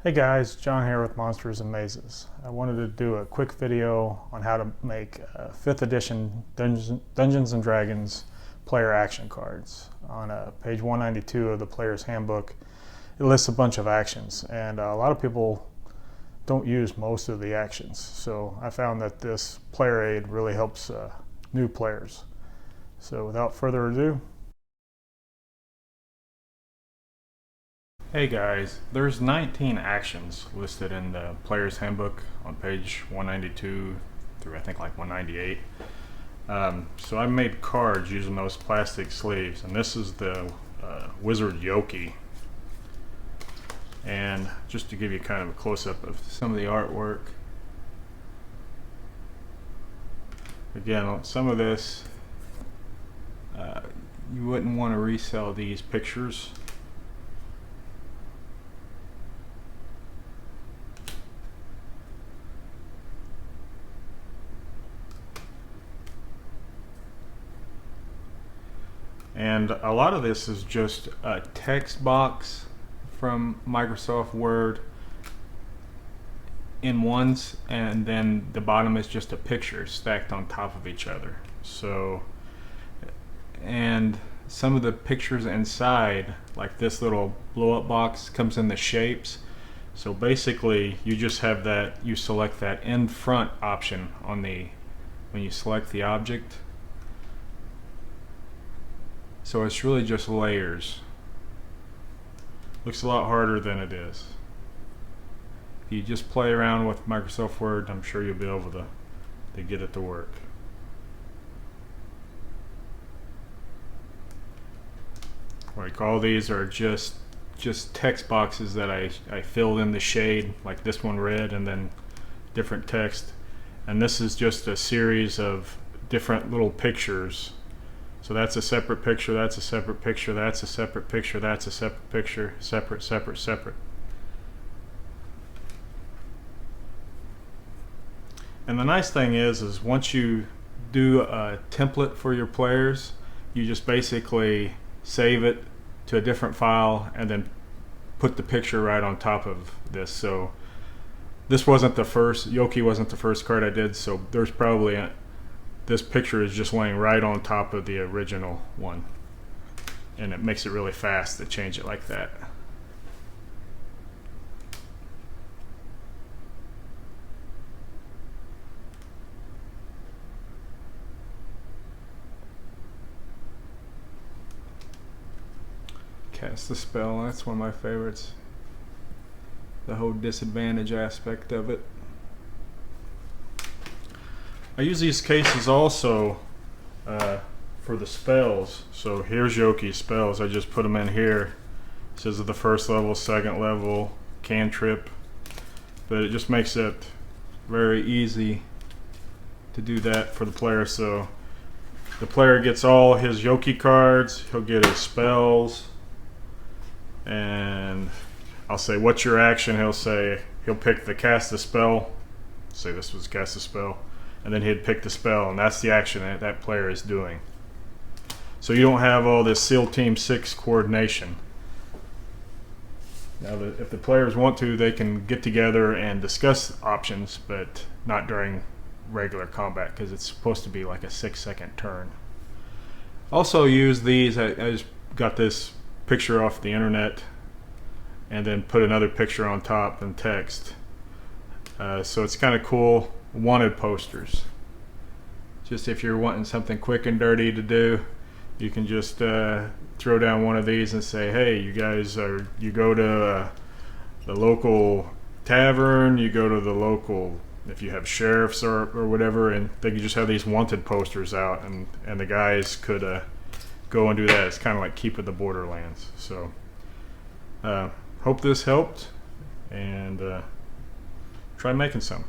Hey guys, John here with Monsters and Mazes. I wanted to do a quick video on how to make 5th edition Dungeons and Dragons player action cards. On page 192 of the player's handbook, it lists a bunch of actions, and a lot of people don't use most of the actions. So I found that this player aid really helps new players. So without further ado, hey guys, there's 19 actions listed in the player's handbook on page 192 through I think like 198. So I made cards using those plastic sleeves, and this is the Wizard Yoki. And just to give you kind of a close-up of some of the artwork. Again, some of this, you wouldn't want to resell these pictures. And a lot of this is just a text box from Microsoft Word in ones, and then the bottom is just a picture stacked on top of each other. So, and some of the pictures inside, like this little blow-up box, comes in the shapes. So basically, you just have that, you select that in front option on the, when you select the object. So it's really just layers. Looks a lot harder than it is. If you just play around with Microsoft Word, I'm sure you'll be able to get it to work. Like all these are just text boxes that I filled in the shade, like this one red, and then different text. And this is just a series of different little pictures. So that's a separate picture, that's a separate picture, that's a separate picture, that's a separate picture, separate, separate, separate. And the nice thing is once you do a template for your players, you just basically save it to a different file and then put the picture right on top of this. So this wasn't the first, Yoki wasn't the first card I did, so there's probably this picture is just laying right on top of the original one, and it makes it really fast to change it like that. Cast the spell, that's one of my favorites. The whole disadvantage aspect of it. I use these cases also for the spells. So here's Yoki's spells. I just put them in here. It says at the first level, second level, cantrip. But it just makes it very easy to do that for the player. So the player gets all his Yoki cards. He'll get his spells. And I'll say, what's your action? He'll say, he'll pick the cast a spell. Say this was cast a spell. And then he'd pick the spell, and that's the action that player is doing. So you don't have all this SEAL Team 6 coordination. Now, if the players want to, they can get together and discuss options, but not during regular combat, because it's supposed to be like a 6-second turn. Also use these, I just got this picture off the internet, and then put another picture on top and text. So it's kind of cool. Wanted posters. Just if you're wanting something quick and dirty to do, you can just throw down one of these and say, hey, you guys are, you go to the local tavern, you go to the local, if you have sheriffs or whatever, and they can just have these wanted posters out, and the guys could go and do that. It's kind of like Keep of the Borderlands. So hope this helped, and try making some.